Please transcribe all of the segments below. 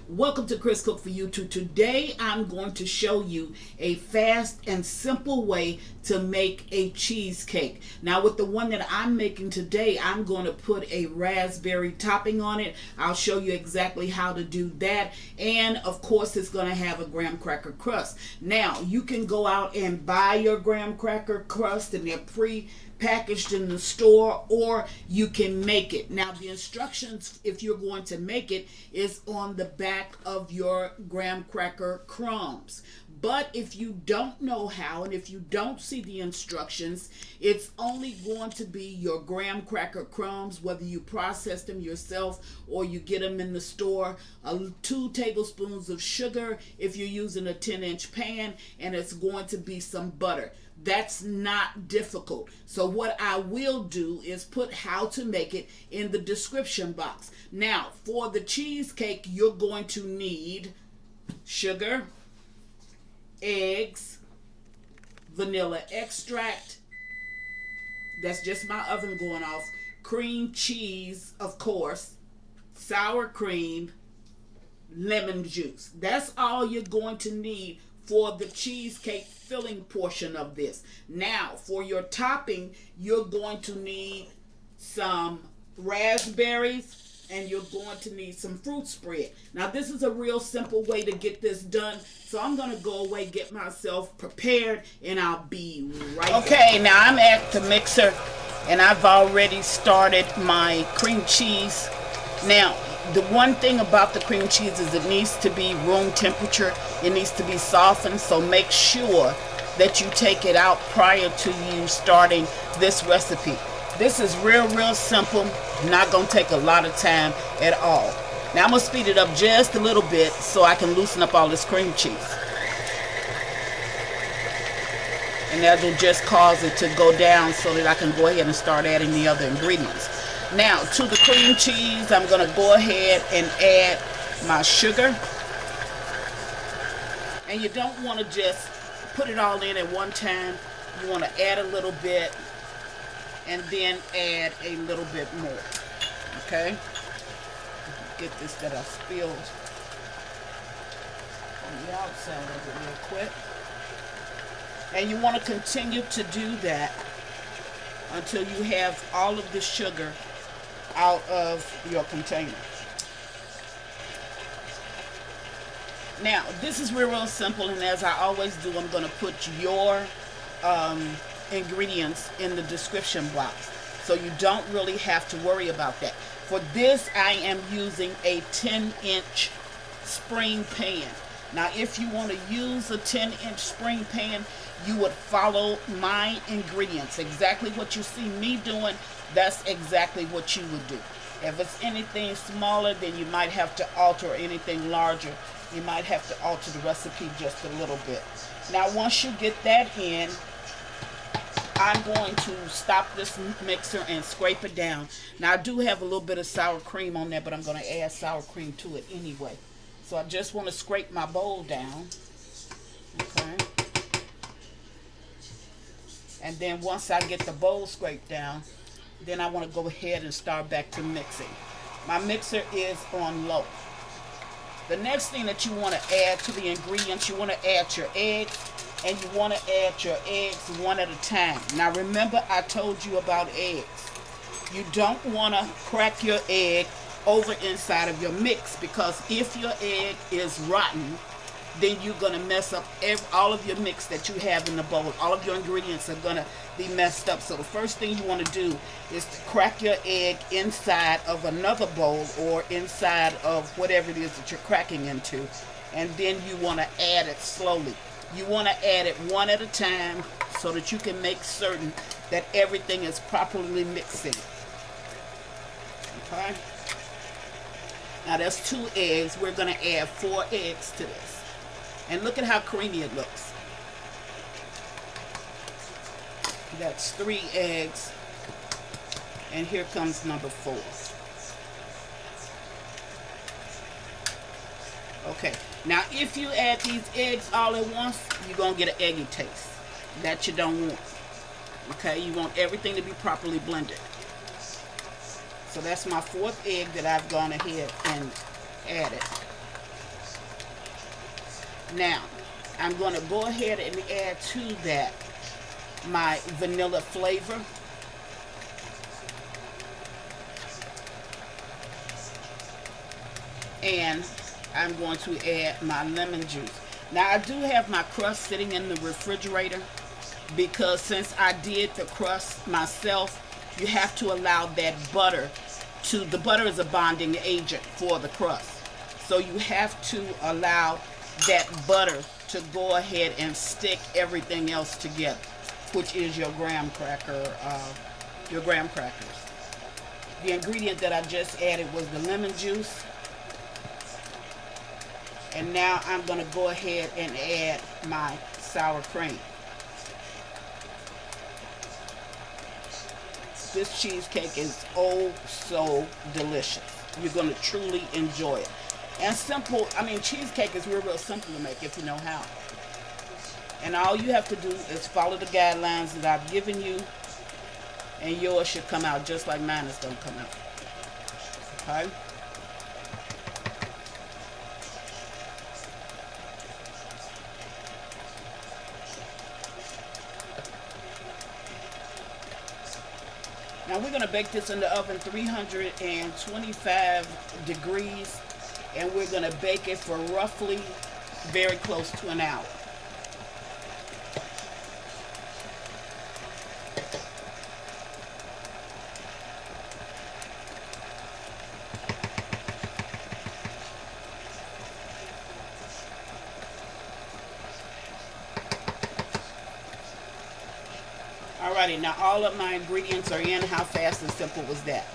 Welcome to Chris Cook for YouTube. Today I'm going to show you a fast and simple way to make a cheesecake. Now with the one that I'm making today, I'm going to put a raspberry topping on it. I'll show you exactly how to do that, and of course it's going to have a graham cracker crust. Now you can go out and buy your graham cracker crust and they're pre-packaged in the store, or you can make it. Now the instructions, if you're going to make it, is on the back of your graham cracker crumbs. But if you don't know how, and if you don't see the instructions, it's only going to be your graham cracker crumbs, whether you process them yourself or you get them in the store, 2 tablespoons of sugar if you're using a 10-inch pan, and it's going to be some butter. That's not difficult. So what I will do is put how to make it in the description box. Now, for the cheesecake, you're going to need sugar, eggs, vanilla extract, that's just my oven going off, cream cheese, of course, sour cream, lemon juice. That's all you're going to need for the cheesecake filling portion of this. Now, for your topping, you're going to need some raspberries, and you're going to need some fruit spread. Now, this is a real simple way to get this done, so I'm going to go away, get myself prepared, and I'll be right back. Okay, now I'm at the mixer, and I've already started my cream cheese. Now, the one thing about the cream cheese is it needs to be room temperature. It needs to be softened, so make sure that you take it out prior to you starting this recipe. This is real simple, not going to take a lot of time at all. Now I'm going to speed it up just a little bit so I can loosen up all this cream cheese. And that will just cause it to go down so that I can go ahead and start adding the other ingredients. Now, to the cream cheese, I'm going to go ahead and add my sugar. And you don't want to just put it all in at one time. You want to add a little bit and then add a little bit more. Okay? Get this that I spilled on the outside of it real quick. And you want to continue to do that until you have all of the sugar out of your container. Now, this is real simple, and as I always do, I'm going to put your ingredients in the description box, so you don't really have to worry about that. For this, I am using a 10-inch spring pan. Now, if you want to use a 10-inch spring pan, you would follow my ingredients. Exactly what you see me doing, that's exactly what you would do. If it's anything smaller, then you might have to alter, or anything larger, you might have to alter the recipe just a little bit. Now, once you get that in, I'm going to stop this mixer and scrape it down. Now, I do have a little bit of sour cream on there, but I'm going to add sour cream to it anyway. So I just want to scrape my bowl down. Okay. And then once I get the bowl scraped down, then I want to go ahead and start back to mixing. My mixer is on low. The next thing that you want to add to the ingredients, you want to add your eggs, and you want to add your eggs one at a time. Now remember, I told you about eggs. You don't want to crack your egg over inside of your mix, because if your egg is rotten, then you're going to mess up all of your mix that you have in the bowl. All of your ingredients are going to be messed up. So the first thing you want to do is to crack your egg inside of another bowl, or inside of whatever it is that you're cracking into. And then you want to add it slowly. You want to add it one at a time so that you can make certain that everything is properly mixing. Okay? Now that's 2 eggs. We're going to add 4 eggs to this. And look at how creamy it looks. That's 3 eggs. And here comes number 4. Okay. Now, if you add these eggs all at once, you're going to get an eggy taste. That you don't want. Okay? You want everything to be properly blended. So that's my 4th egg that I've gone ahead and added. Now, I'm going to go ahead and add to that my vanilla flavor. And I'm going to add my lemon juice. Now, I do have my crust sitting in the refrigerator because since I did the crust myself, you have to allow that butter to, the butter is a bonding agent for the crust. So you have to allow that butter to go ahead and stick everything else together, which is your graham crackers. The ingredient that I just added was the lemon juice. And now I'm going to go ahead and add my sour cream. This cheesecake is oh so delicious. You're going to truly enjoy it. And simple, I mean, cheesecake is real simple to make if you know how. And all you have to do is follow the guidelines that I've given you, and yours should come out just like mine is going to come out. Okay? Now we're going to bake this in the oven 325 degrees, and we're going to bake it for roughly very close to an hour. Alrighty, now all of my ingredients are in. How fast and simple was that?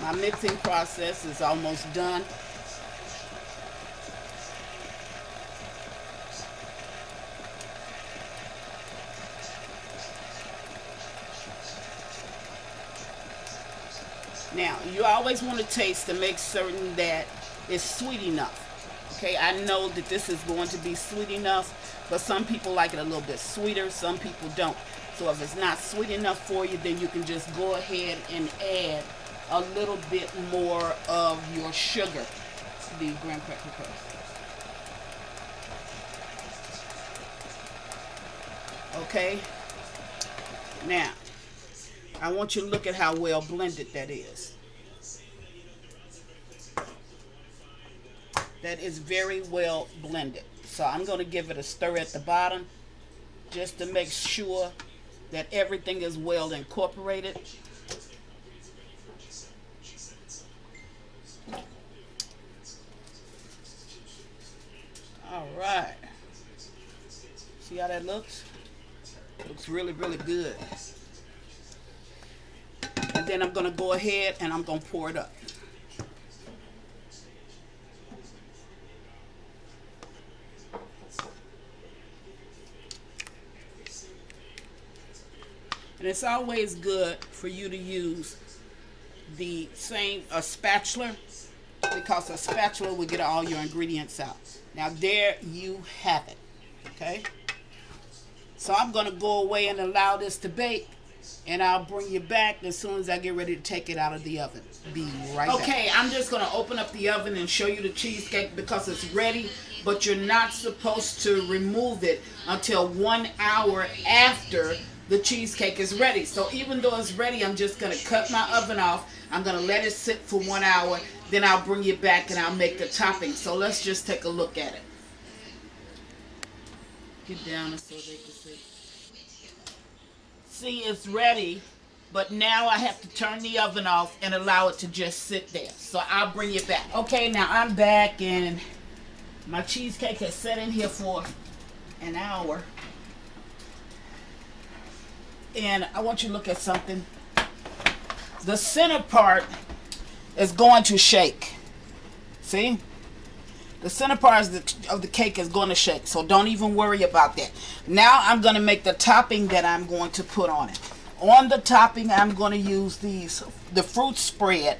My mixing process is almost done. Now, you always want to taste to make certain that it's sweet enough. Okay, I know that this is going to be sweet enough, but some people like it a little bit sweeter, some people don't. So if it's not sweet enough for you, then you can just go ahead and add a little bit more of your sugar, the graham cracker crust. Okay, now I want you to look at how well blended that is. That is very well blended. So I'm going to give it a stir at the bottom just to make sure that everything is well incorporated. All right. See how that looks? Looks really, really good. And then I'm going to go ahead and I'm going to pour it up. And it's always good for you to use the same spatula, because a spatula will get all your ingredients out. Now there you have it. Okay. So I'm going to go away and allow this to bake, and I'll bring you back as soon as I get ready to take it out of the oven. Be right back. Okay, I'm just going to open up the oven and show you the cheesecake because it's ready, but you're not supposed to remove it until 1 hour after the cheesecake is ready. So even though it's ready, I'm just going to cut my oven off. I'm going to let it sit for 1 hour. Then I'll bring you back and I'll make the topping. So let's just take a look at it. Get down so they can see. See, it's ready, but now I have to turn the oven off and allow it to just sit there. So I'll bring you back. Okay, now I'm back and my cheesecake has sat in here for an hour. And I want you to look at something. The center part is going to shake. See? The center part of the cake is going to shake. So don't even worry about that. Now I'm going to make the topping that I'm going to put on it. On the topping, I'm going to use the fruit spread.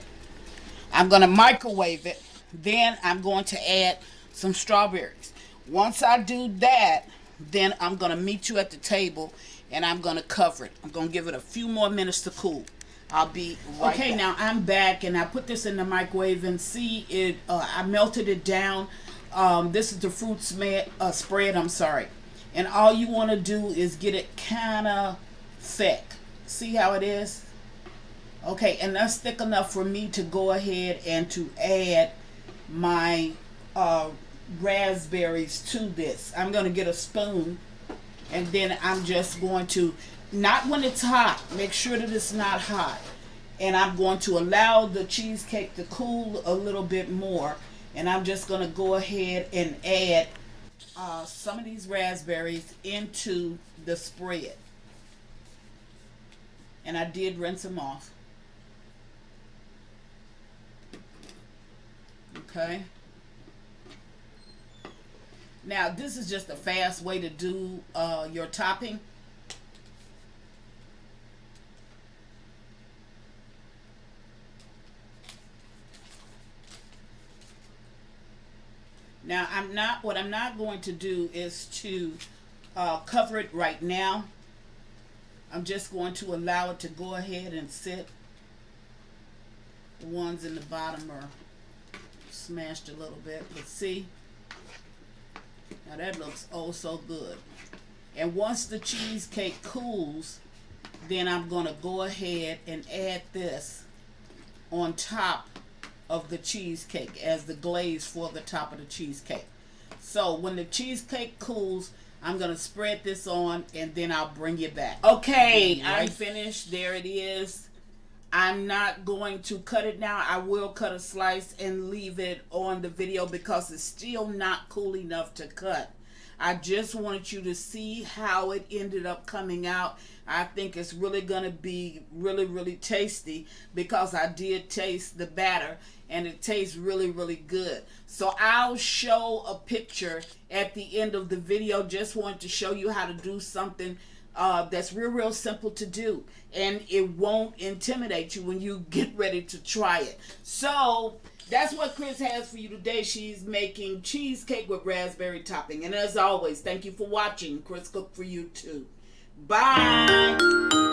I'm going to microwave it. Then I'm going to add some strawberries. Once I do that, then I'm going to meet you at the table and I'm going to cover it. I'm going to give it a few more minutes to cool. I'll be right back. Now I'm back, and I put this in the microwave, and see it. I melted it down. This is the fruit spread. I'm sorry, and all you want to do is get it kind of thick. See how it is? Okay, and that's thick enough for me to go ahead and to add my raspberries to this. I'm going to get a spoon, and then I'm just going to, not when it's hot, make sure that it's not hot, and I'm going to allow the cheesecake to cool a little bit more, and I'm just going to go ahead and add some of these raspberries into the spread. And I did rinse them off. Okay. Now this is just a fast way to do your topping. Now what I'm not going to do is to cover it right now. I'm just going to allow it to go ahead and sit. The ones in the bottom are smashed a little bit, but see, now that looks oh so good. And once the cheesecake cools, then I'm going to go ahead and add this on top of the cheesecake as the glaze for the top of the cheesecake. So when the cheesecake cools, I'm going to spread this on, and then I'll bring you back. Okay, I'm finished. There it is. I'm not going to cut it now. I will cut a slice and leave it on the video because it's still not cool enough to cut. I just wanted you to see how it ended up coming out. I think it's really going to be really tasty because I did taste the batter, and it tastes really good. So I'll show a picture at the end of the video. Just wanted to show you how to do something that's real simple to do, and it won't intimidate you when you get ready to try it. So that's what Chris has for you today. She's making cheesecake with raspberry topping. And as always, thank you for watching. Chris cooked for you too. Bye.